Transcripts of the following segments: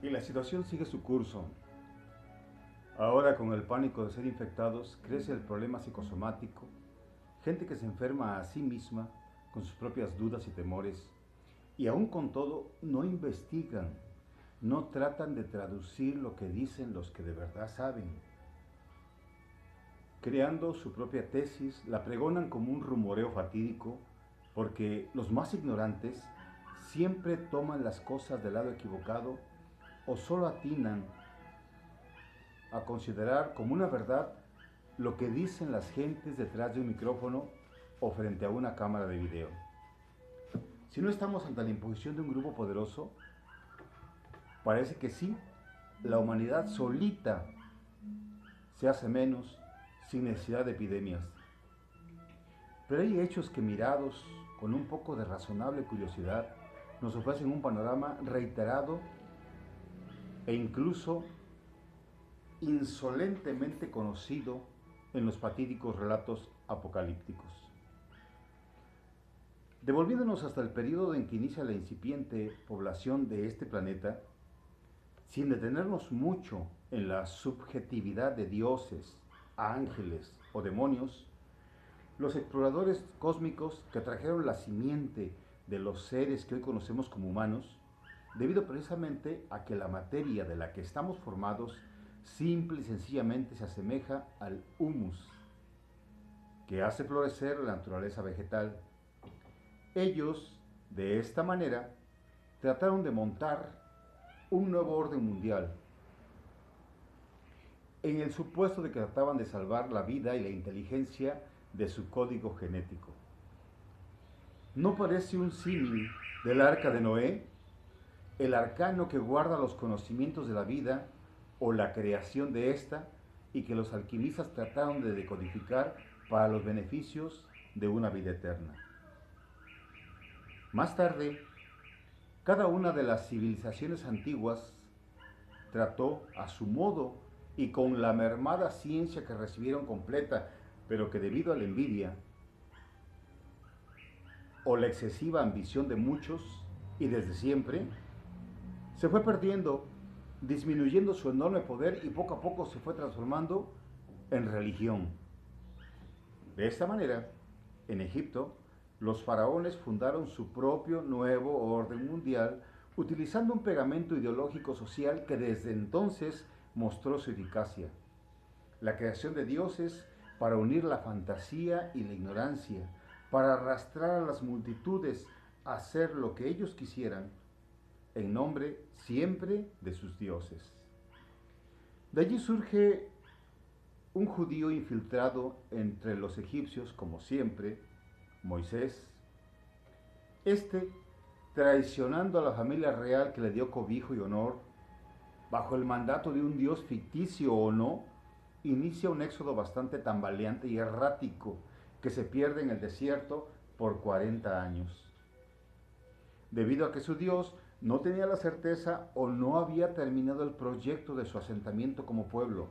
Y la situación sigue su curso. Ahora, con el pánico de ser infectados, crece el problema psicosomático, gente que se enferma a sí misma con sus propias dudas y temores, y aún con todo no investigan, no tratan de traducir lo que dicen los que de verdad saben. Creando su propia tesis, la pregonan como un rumoreo fatídico, porque los más ignorantes siempre toman las cosas del lado equivocado o solo atinan a considerar como una verdad lo que dicen las gentes detrás de un micrófono o frente a una cámara de video. Si no estamos ante la imposición de un grupo poderoso, parece que sí, la humanidad solita se hace menos sin necesidad de epidemias. Pero hay hechos que mirados con un poco de razonable curiosidad nos ofrecen un panorama reiterado e incluso insolentemente conocido en los fatídicos relatos apocalípticos. Devolviéndonos hasta el periodo en que inicia la incipiente población de este planeta, sin detenernos mucho en la subjetividad de dioses, ángeles o demonios, los exploradores cósmicos que trajeron la simiente de los seres que hoy conocemos como humanos, debido precisamente a que la materia de la que estamos formados simple y sencillamente se asemeja al humus, que hace florecer la naturaleza vegetal. Ellos, de esta manera, trataron de montar un nuevo orden mundial, en el supuesto de que trataban de salvar la vida y la inteligencia de su código genético. ¿No parece un símil del arca de Noé? El arcano que guarda los conocimientos de la vida o la creación de ésta y que los alquimistas trataron de decodificar para los beneficios de una vida eterna. Más tarde, cada una de las civilizaciones antiguas trató a su modo y con la mermada ciencia que recibieron completa, pero que debido a la envidia o la excesiva ambición de muchos y desde siempre, se fue perdiendo, disminuyendo su enorme poder y poco a poco se fue transformando en religión. De esta manera, en Egipto, los faraones fundaron su propio nuevo orden mundial utilizando un pegamento ideológico social que desde entonces mostró su eficacia. La creación de dioses para unir la fantasía y la ignorancia, para arrastrar a las multitudes a hacer lo que ellos quisieran, en nombre siempre de sus dioses. De allí surge un judío infiltrado entre los egipcios, como siempre, Moisés. Este, traicionando a la familia real que le dio cobijo y honor, bajo el mandato de un dios ficticio o no, inicia un éxodo bastante tambaleante y errático que se pierde en el desierto por 40 años. Debido a que su dios no tenía la certeza o no había terminado el proyecto de su asentamiento como pueblo,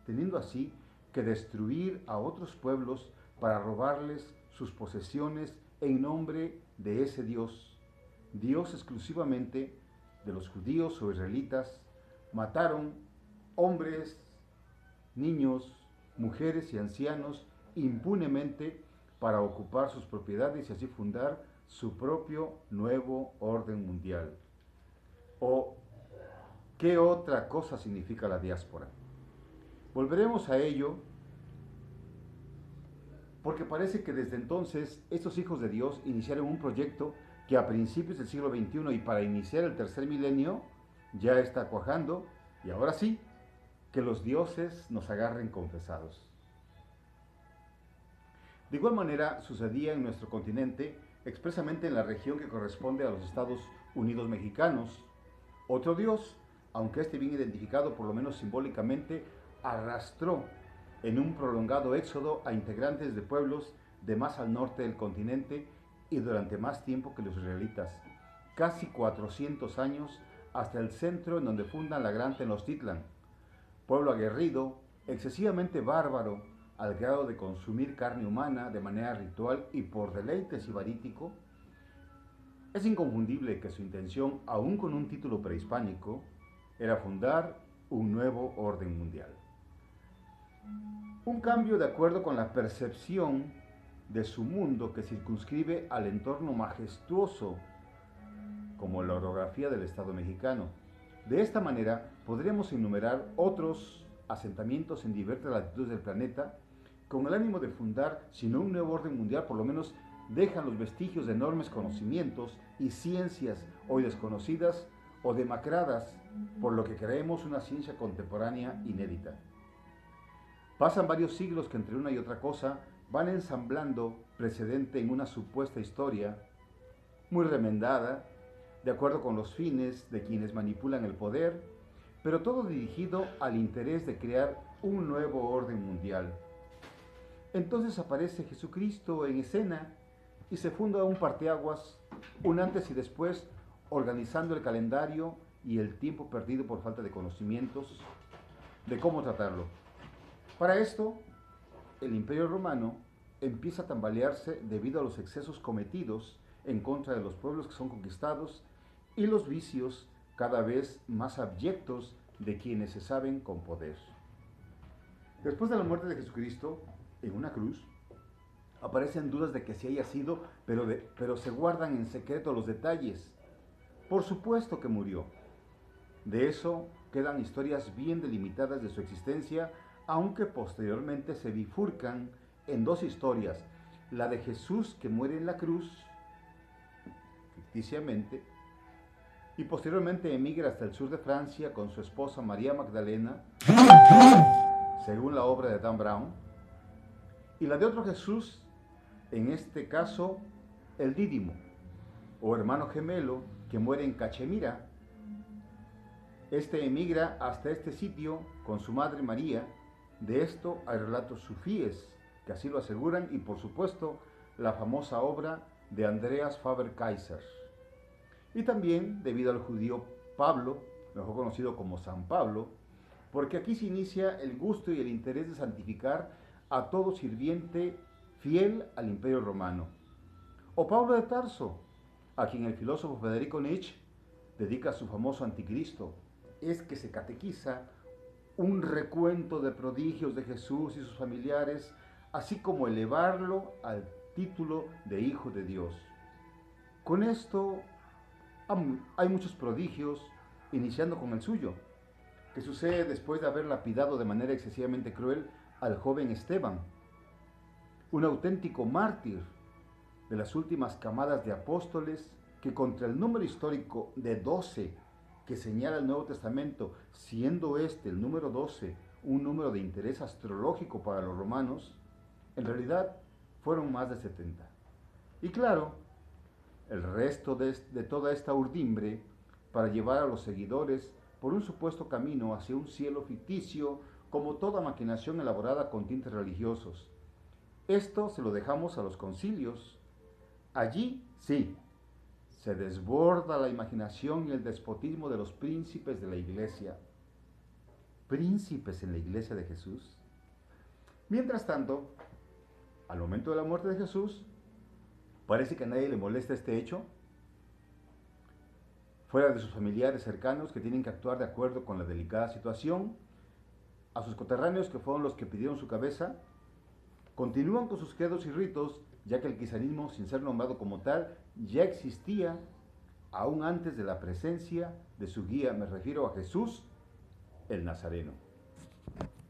teniendo así que destruir a otros pueblos para robarles sus posesiones en nombre de ese Dios, Dios exclusivamente de los judíos o israelitas. Mataron hombres, niños, mujeres y ancianos impunemente para ocupar sus propiedades y así fundar su propio nuevo orden mundial. ¿O qué otra cosa significa la diáspora? Volveremos a ello porque parece que desde entonces estos hijos de Dios iniciaron un proyecto que a principios del siglo XXI y para iniciar el tercer milenio ya está cuajando, y ahora sí, que los dioses nos agarren confesados. De igual manera sucedía en nuestro continente, expresamente en la región que corresponde a los Estados Unidos mexicanos. Otro dios, aunque esté bien identificado por lo menos simbólicamente, arrastró en un prolongado éxodo a integrantes de pueblos de más al norte del continente y durante más tiempo que los israelitas, casi 400 años hasta el centro en donde fundan la gran Tenochtitlan, pueblo aguerrido, excesivamente bárbaro, al grado de consumir carne humana de manera ritual y por deleite sibarítico. Es inconfundible que su intención, aun con un título prehispánico, era fundar un nuevo orden mundial. Un cambio de acuerdo con la percepción de su mundo que circunscribe al entorno majestuoso como la orografía del Estado mexicano. De esta manera podríamos enumerar otros asentamientos en diversas latitudes del planeta con el ánimo de fundar, si no un nuevo orden mundial, por lo menos dejan los vestigios de enormes conocimientos y ciencias hoy desconocidas o demacradas, por lo que creemos una ciencia contemporánea inédita. Pasan varios siglos que entre una y otra cosa van ensamblando precedente en una supuesta historia muy remendada, de acuerdo con los fines de quienes manipulan el poder, pero todo dirigido al interés de crear un nuevo orden mundial. Entonces aparece Jesucristo en escena y se funda un parteaguas, un antes y después, organizando el calendario y el tiempo perdido por falta de conocimientos de cómo tratarlo. Para esto, el Imperio Romano empieza a tambalearse debido a los excesos cometidos en contra de los pueblos que son conquistados y los vicios cada vez más abyectos de quienes se saben con poder. Después de la muerte de Jesucristo en una cruz, aparecen dudas de que sí haya sido, pero se guardan en secreto los detalles. Por supuesto que murió. De eso quedan historias bien delimitadas de su existencia, aunque posteriormente se bifurcan en dos historias, la de Jesús que muere en la cruz, ficticiamente, y posteriormente emigra hasta el sur de Francia con su esposa María Magdalena, según la obra de Dan Brown, y la de otro Jesús, en este caso el Dídimo, o hermano gemelo, que muere en Cachemira. Este emigra hasta este sitio con su madre María. De esto hay relatos sufíes que así lo aseguran y por supuesto la famosa obra de Andreas Faber-Kaiser. Y también debido al judío Pablo, mejor conocido como San Pablo, porque aquí se inicia el gusto y el interés de santificar a todo sirviente fiel al Imperio Romano. O Pablo de Tarso, a quien el filósofo Federico Nietzsche dedica su famoso Anticristo. Es que se catequiza un recuento de prodigios de Jesús y sus familiares, así como elevarlo al título de Hijo de Dios. Con esto hay muchos prodigios, iniciando con el suyo, que sucede después de haber lapidado de manera excesivamente cruel al joven Esteban, un auténtico mártir de las últimas camadas de apóstoles que contra el número histórico de 12 que señala el Nuevo Testamento, siendo este el número 12 un número de interés astrológico para los romanos, en realidad fueron más de 70. Y claro, el resto de toda esta urdimbre para llevar a los seguidores por un supuesto camino hacia un cielo ficticio, como toda maquinación elaborada con tintes religiosos. Esto se lo dejamos a los concilios. Allí, sí, se desborda la imaginación y el despotismo de los príncipes de la iglesia. ¿Príncipes en la iglesia de Jesús? Mientras tanto, al momento de la muerte de Jesús, parece que a nadie le molesta este hecho, fuera de sus familiares cercanos que tienen que actuar de acuerdo con la delicada situación, a sus coterráneos que fueron los que pidieron su cabeza, continúan con sus credos y ritos, ya que el cristianismo, sin ser nombrado como tal, ya existía aún antes de la presencia de su guía, me refiero a Jesús, el Nazareno.